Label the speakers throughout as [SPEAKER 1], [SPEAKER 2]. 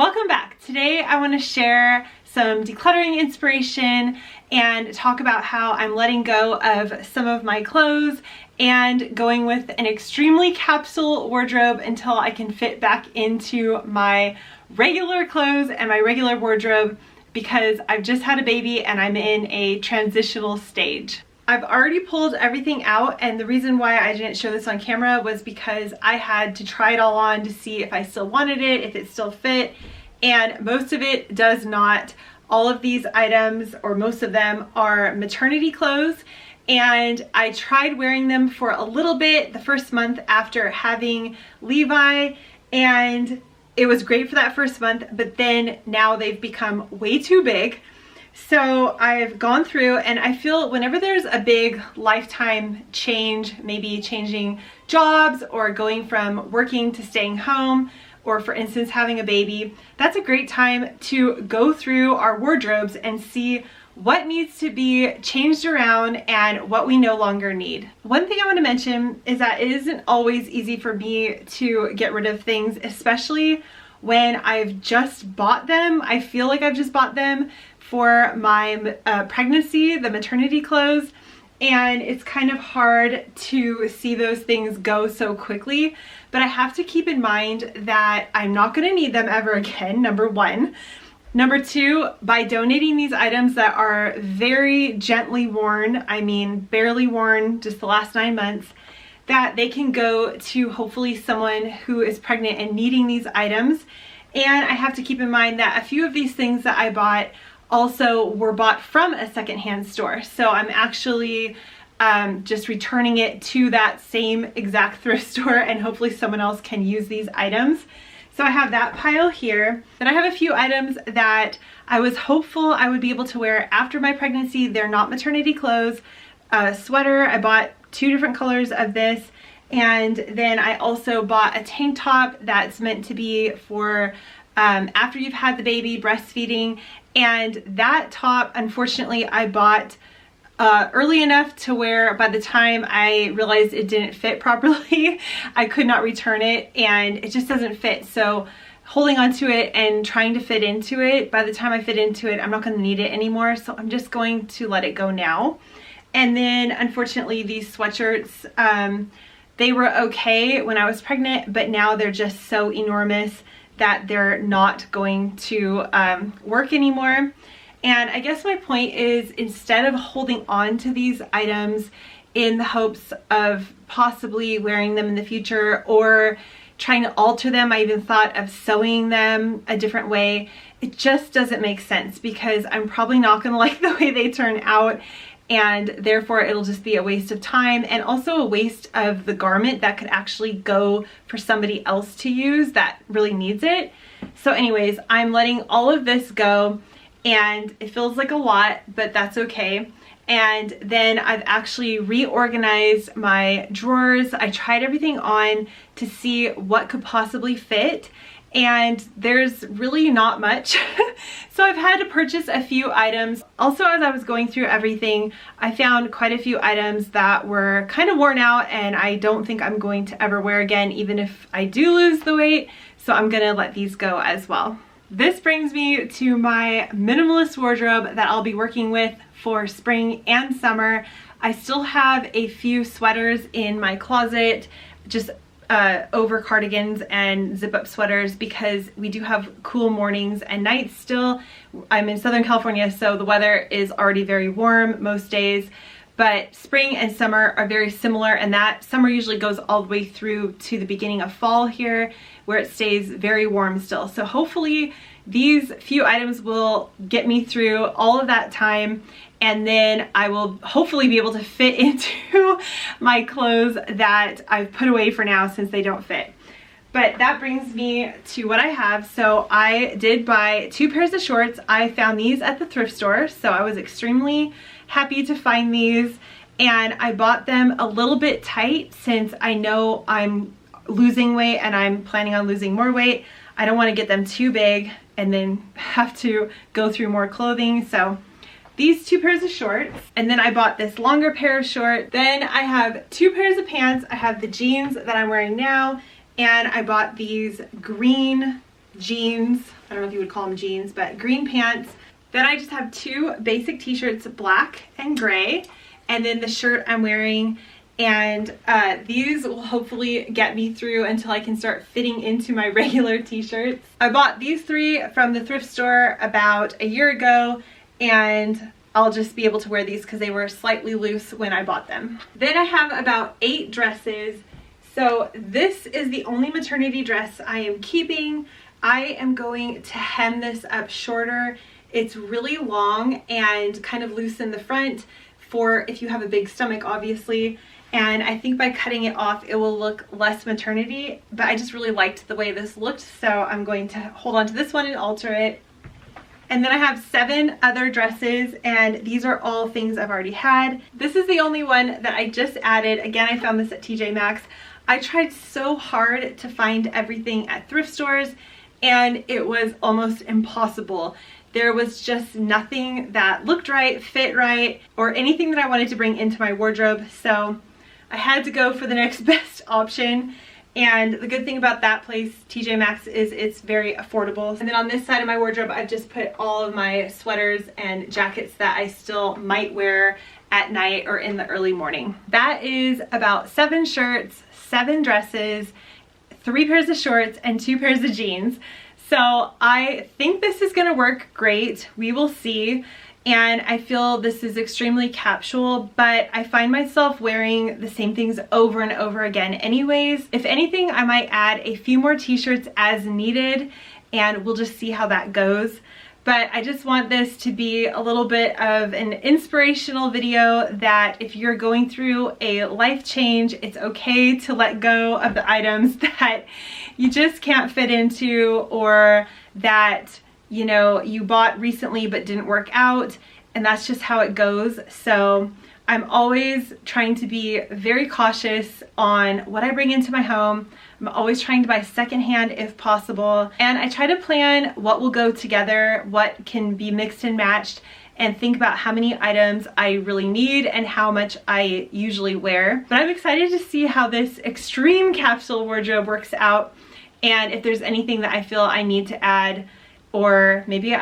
[SPEAKER 1] Welcome back. Today I want to share some decluttering inspiration and talk about how I'm letting go of some of my clothes and going with an extremely capsule wardrobe until I can fit back into my regular clothes and my regular wardrobe, because I've just had a baby and I'm in a transitional stage. I've already pulled everything out, and the reason why I didn't show this on camera was because I had to try it all on to see if I still wanted it, if it still fit, and most of it does not. All of these items, or most of them, are maternity clothes, and I tried wearing them for a little bit the first month after having Levi, and it was great for that first month, but then now they've become way too big. So I've gone through, and I feel whenever there's a big lifetime change, maybe changing jobs or going from working to staying home, or for instance having a baby, that's a great time to go through our wardrobes and see what needs to be changed around and what we no longer need. One thing I want to mention is that it isn't always easy for me to get rid of things, especially when I've just bought them. I feel like I've just bought them for my pregnancy, the maternity clothes, and it's kind of hard to see those things go so quickly. But I have to keep in mind that I'm not going to need them ever again, number one. Number two, by donating these items that are very gently worn, I mean barely worn, just the last 9 months, that they can go to hopefully someone who is pregnant and needing these items. And I have to keep in mind that a few of these things that I bought also were bought from a secondhand store. So I'm actually just returning it to that same exact thrift store, and hopefully someone else can use these items. So I have that pile here. Then I have a few items that I was hopeful I would be able to wear after my pregnancy. They're not maternity clothes. A sweater, I bought 2 different colors of this. And then I also bought a tank top that's meant to be for after you've had the baby, breastfeeding. And that top, unfortunately, I bought early enough to where by the time I realized it didn't fit properly, I could not return it, and it just doesn't fit. So holding on to it and trying to fit into it, by the time I fit into it, I'm not going to need it anymore. So I'm just going to let it go now. And then unfortunately, these sweatshirts, they were okay when I was pregnant, but now they're just so enormous that they're not going to work anymore. And I guess my point is, instead of holding on to these items in the hopes of possibly wearing them in the future or trying to alter them, I even thought of sewing them a different way. It just doesn't make sense, because I'm probably not going to like the way they turn out, and therefore it'll just be a waste of time and also a waste of the garment that could actually go for somebody else to use that really needs it. So anyways, I'm letting all of this go, and it feels like a lot, but that's okay. And then I've actually reorganized my drawers. I tried everything on to see what could possibly fit, and there's really not much. So I've had to purchase a few items. Also, as I was going through everything, I found quite a few items that were kind of worn out, and I don't think I'm going to ever wear again, even if I do lose the weight. So I'm gonna let these go as well. This brings me to my minimalist wardrobe that I'll be working with for spring and summer. I still have a few sweaters in my closet, just over cardigans and zip-up sweaters, because we do have cool mornings and nights still. I'm in Southern California, so the weather is already very warm most days, but spring and summer are very similar, and that summer usually goes all the way through to the beginning of fall here, where it stays very warm still. So hopefully these few items will get me through all of that time, and then I will hopefully be able to fit into my clothes that I've put away for now since they don't fit. But that brings me to what I have. So I did buy 2 pairs of shorts. I found these at the thrift store, so I was extremely happy to find these, and I bought them a little bit tight since I know I'm losing weight and I'm planning on losing more weight. I don't want to get them too big and then have to go through more clothing. So these 2 pairs of shorts, and then I bought this longer pair of shorts. Then I have 2 pairs of pants. I have the jeans that I'm wearing now, and I bought these green jeans. I don't know if you would call them jeans, but green pants. Then I just have 2 basic t-shirts, black and gray, and then the shirt I'm wearing. And these will hopefully get me through until I can start fitting into my regular t-shirts. I bought these 3 from the thrift store about a year ago, and I'll just be able to wear these because they were slightly loose when I bought them. Then I have about 8 dresses. So this is the only maternity dress I am keeping. I am going to hem this up shorter. It's really long and kind of loose in the front for if you have a big stomach, obviously. And I think by cutting it off, it will look less maternity, but I just really liked the way this looked, so I'm going to hold on to this one and alter it. And then I have 7 other dresses, and these are all things I've already had. This is the only one that I just added. Again, I found this at TJ Maxx. I tried so hard to find everything at thrift stores, and it was almost impossible. There was just nothing that looked right, fit right, or anything that I wanted to bring into my wardrobe, so I had to go for the next best option. And the good thing about that place, TJ Maxx, is it's very affordable. And then on this side of my wardrobe, I've just put all of my sweaters and jackets that I still might wear at night or in the early morning. That is about 7 shirts, 7 dresses, 3 pairs of shorts, and 2 pairs of jeans. So I think this is gonna work great. We will see. And I feel this is extremely capsule, but I find myself wearing the same things over and over again anyways. If anything, I might add a few more t-shirts as needed, and we'll just see how that goes. But I just want this to be a little bit of an inspirational video that if you're going through a life change, it's okay to let go of the items that you just can't fit into, or that you know, you bought recently but didn't work out, and that's just how it goes. So I'm always trying to be very cautious on what I bring into my home. I'm always trying to buy secondhand if possible, and I try to plan what will go together, what can be mixed and matched, and think about how many items I really need and how much I usually wear. But I'm excited to see how this extreme capsule wardrobe works out, and if there's anything that I feel I need to add, or maybe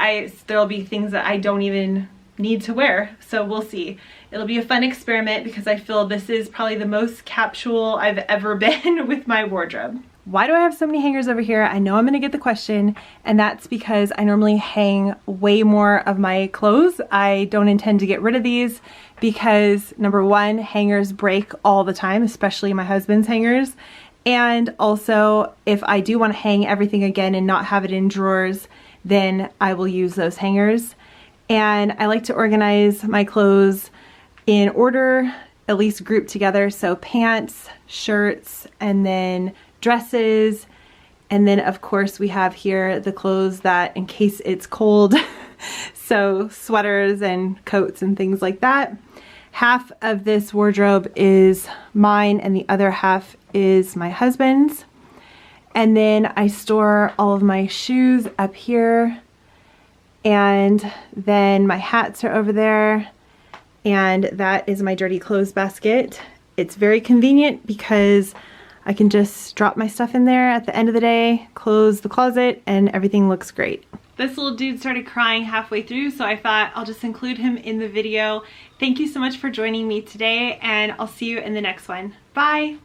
[SPEAKER 1] there'll be things that I don't even need to wear. So we'll see. It'll be a fun experiment because I feel this is probably the most capsule I've ever been with my wardrobe. Why do I have so many hangers over here? I know I'm gonna get the question, and that's because I normally hang way more of my clothes. I don't intend to get rid of these because number 1, hangers break all the time, especially my husband's hangers. And also, if I do want to hang everything again and not have it in drawers, then I will use those hangers. And I like to organize my clothes in order, at least grouped together. So pants, shirts, and then dresses. And then of course we have here the clothes that in case it's cold. So sweaters and coats and things like that. Half of this wardrobe is mine and the other half is my husband's. And then I store all of my shoes up here, and then my hats are over there, and that is my dirty clothes basket. It's very convenient because I can just drop my stuff in there at the end of the day, close the closet, and everything looks great. This little dude started crying halfway through, so I thought I'll just include him in the video. Thank you so much for joining me today, and I'll see you in the next one. Bye!